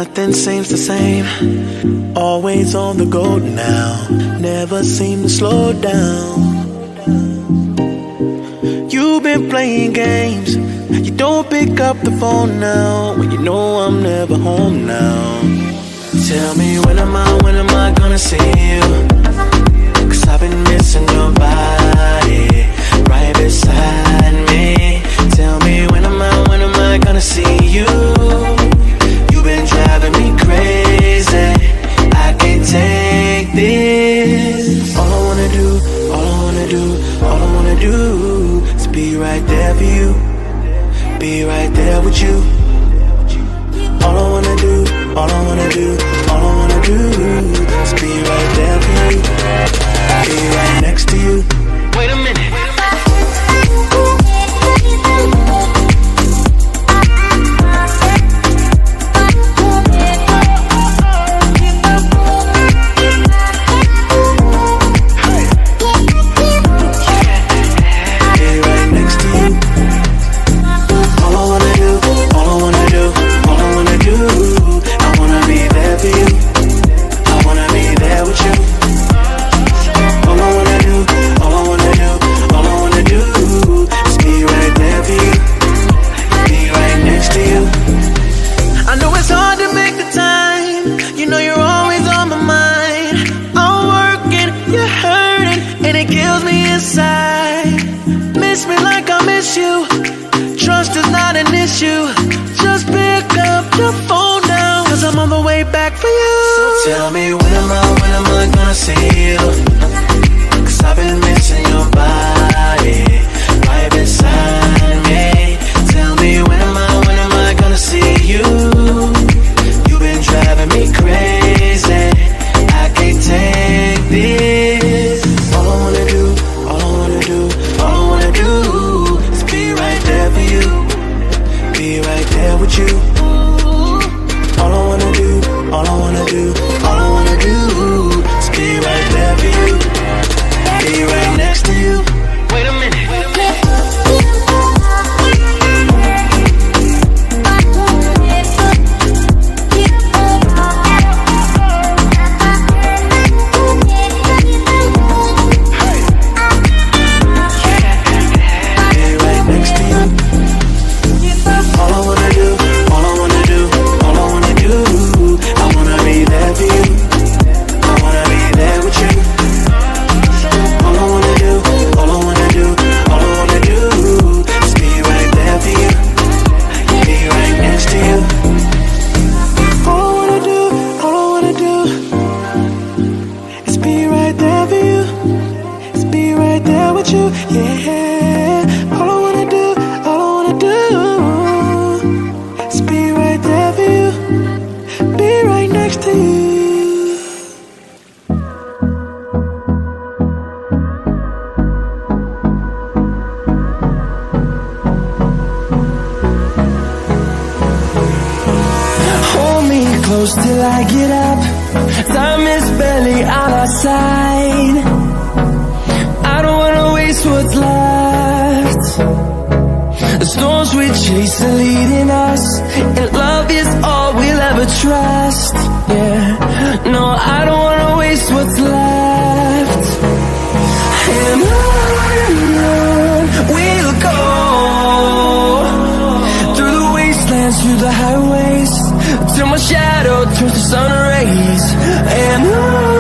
Nothing seems the same. Always on the go now. Never seem to slow down. You've been playing games. You don't pick up the phone now when you know I'm never home now. Tell me when am I gonna see you? 'Cause I've been missing your body right beside me. Tell me when am I gonna see you? You've been driving me crazy. I can't take this. All I wanna do is be right there for you. Be right there with you. All I wanna do is be right there for you. Be right next to you. Wait a minute. Tell me when am I gonna see you? 'Cause I've been missing your body right beside me. Tell me when am I gonna see you? You've been driving me crazy. I can't take this. All I wanna do is be right there for you. Be right there with you. All I wanna do is be right there for you. Be right next to you. Wait a minute. Till I get up, time is barely on our side. I don't wanna waste what's left. The storms we chase are leading us, and love is all we'll ever trust. Yeah, no, I don't wanna waste what's left. And on we'll go, through the wastelands, through the highways, till my shadow turns to sun rays. And on